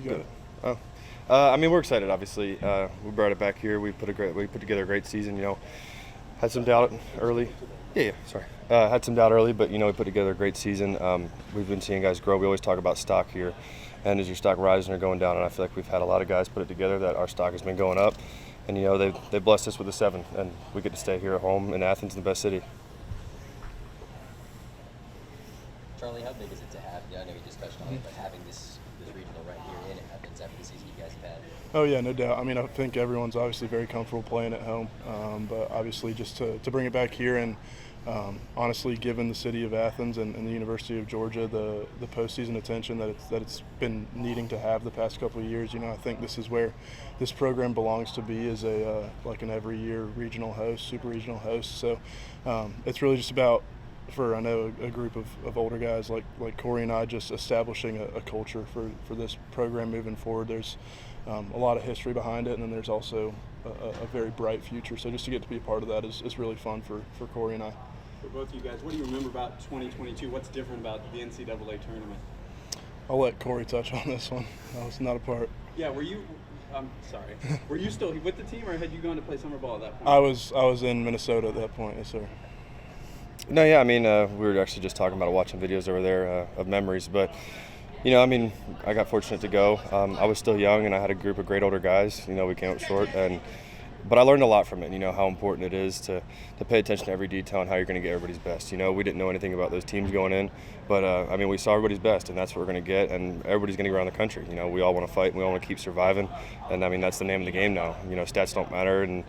Good. I mean, we're excited. Obviously, we brought it back here. We put together a great season. Had some doubt early. Yeah. Sorry. Had some doubt early, but we put together a great season. We've been seeing guys grow. We always talk about stock here, and as your stock rises or going down, and I feel like we've had a lot of guys put it together that our stock has been going up, and they blessed us with a 7, and we get to stay here at home in Athens, in the best city. Charlie, how big is it to have? I know you just touched on it, but having this regional right here in Athens after the season you guys have had. Oh yeah, no doubt. I mean, I think everyone's obviously very comfortable playing at home, but obviously just to bring it back here and honestly, given the city of Athens and the University of Georgia the postseason attention that it's been needing to have the past couple of years, I think this is where this program belongs to be as a like an every year regional host, super regional host. So it's really just about, for I know a group of older guys like Corey and I, just establishing a culture for this program moving forward. There's a lot of history behind it, and then there's also a very bright future. So just to get to be a part of that is really fun for Corey and I. For both of you guys, what do you remember about 2022? What's different about the NCAA tournament? I'll let Corey touch on this one. I was not a part. Yeah, were you? I'm sorry. Were you still with the team, or had you gone to play summer ball at that point? I was in Minnesota at that point. Yes, sir. No, yeah, I mean, we were actually just talking about watching videos over there of memories, but I mean, I got fortunate to go. I was still young, and I had a group of great older guys. We came up short, but I learned a lot from it. How important it is to pay attention to every detail and how you're going to get everybody's best. We didn't know anything about those teams going in, but I mean, we saw everybody's best, and that's what we're going to get. And everybody's going to go around the country. We all want to fight, and we all want to keep surviving. And I mean, that's the name of the game now. Stats don't matter, and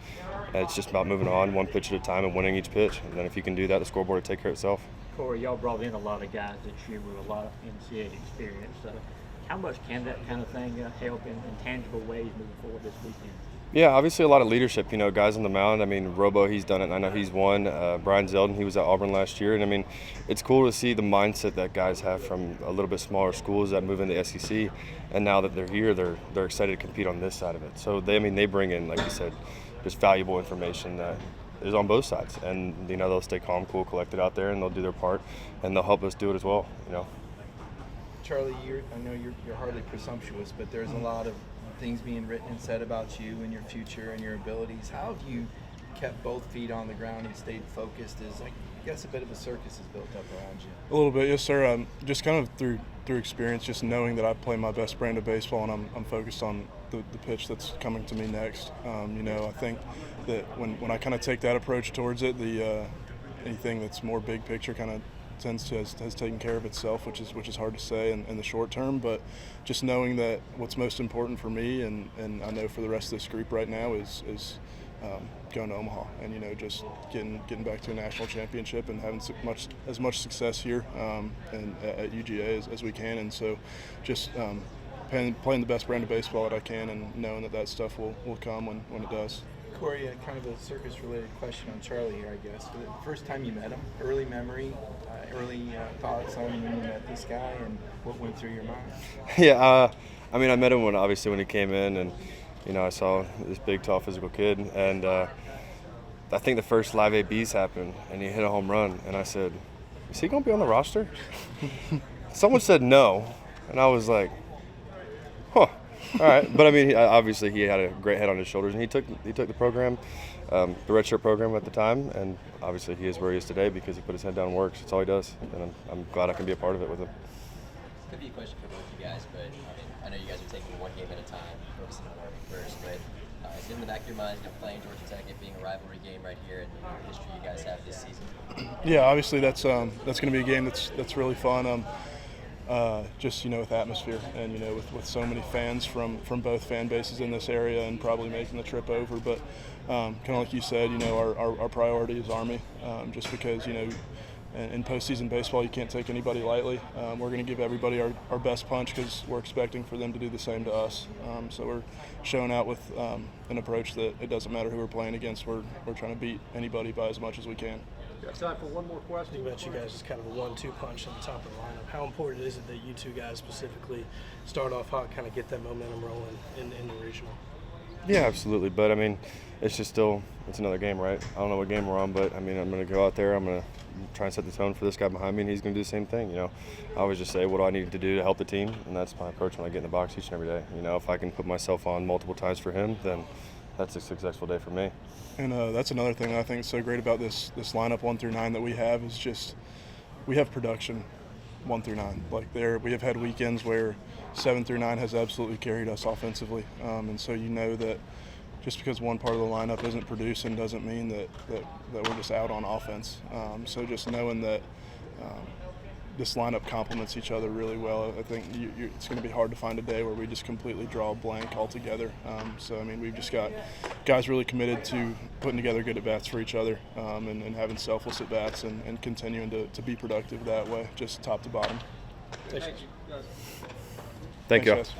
it's just about moving on one pitch at a time and winning each pitch. And then if you can do that, the scoreboard will take care of itself. Corey, y'all brought in a lot of guys this year with a lot of NCAA experience. How much can that kind of thing help in tangible ways moving forward this weekend? Yeah, obviously a lot of leadership, guys on the mound. I mean, Robo, he's done it. I know he's won. Brian Zeldin, he was at Auburn last year. And I mean, it's cool to see the mindset that guys have from a little bit smaller schools that move into the SEC. And now that they're here, they're excited to compete on this side of it. So they bring in, like you said, just valuable information that is on both sides. And, they'll stay calm, cool, collected out there, and they'll do their part, and they'll help us do it as well, Charlie, I know you're hardly presumptuous, but there's a lot of things being written and said about you and your future and your abilities. How have you kept both feet on the ground and stayed focused? I guess a bit of a circus is built up around you. A little bit, yes, sir. Just kind of through experience, just knowing that I play my best brand of baseball, and I'm focused on the pitch that's coming to me next. I think that when I kind of take that approach towards it, anything that's more big picture kind of has taken care of itself, which is hard to say in the short term. But just knowing that what's most important for me, and I know for the rest of this group right now, is going to Omaha and just getting back to a national championship and having as much success here and at UGA as we can. And so just playing the best brand of baseball that I can, and knowing that stuff will come when it does. Corey, kind of a circus-related question on Charlie here, I guess. The first time you met him, early memory, early thoughts on when you met this guy, and what went through your mind? Yeah, I mean, I met him when he came in, and I saw this big, tall, physical kid, and I think the first Live ABs happened, and he hit a home run, and I said, "Is he going to be on the roster?" Someone said no, and I was like, "Huh." All right, but I mean, obviously he had a great head on his shoulders, and he took the program, the redshirt program at the time, and obviously he is where he is today because he put his head down and works. That's all he does, and I'm glad I can be a part of it with him. Could be a question for both you guys, but I know you guys are taking one game at a time, focusing on learning first. But is it in the back of your mind, playing Georgia Tech, it being a rivalry game right here, and the history you guys have this season? Yeah, obviously that's going to be a game that's really fun. Just with atmosphere and with so many fans from both fan bases in this area, and probably making the trip over. But kind of like you said, our priority is Army, just because in postseason baseball you can't take anybody lightly. We're going to give everybody our best punch because we're expecting for them to do the same to us. So we're showing out with an approach that it doesn't matter who we're playing against. We're trying to beat anybody by as much as we can. Time for one more question. You mentioned you guys is kind of a 1-2 punch at the top of the lineup. How important is it that you two guys specifically start off hot, kind of get that momentum rolling in the regional? Yeah, absolutely. But I mean, it's just still it's another game, right? I don't know what game we're on, but I mean, I'm going to go out there. I'm going to try and set the tone for this guy behind me, and he's going to do the same thing. You know, I always just say, what do I need to do to help the team, and that's my approach when I get in the box each and every day. You know, if I can put myself on multiple times for him, then that's a successful day for me. And that's another thing that I think is so great about this lineup 1 through 9 that we have is just we have production 1 through 9. Like we have had weekends where 7 through 9 has absolutely carried us offensively, and so you know that just because one part of the lineup isn't producing doesn't mean that we're just out on offense. So just knowing that this lineup complements each other really well, I think it's going to be hard to find a day where we just completely draw a blank altogether. So, I mean, we've just got guys really committed to putting together good at-bats for each other and having selfless at-bats and continuing to be productive that way, just top to bottom. Thank you. Thanks, guys.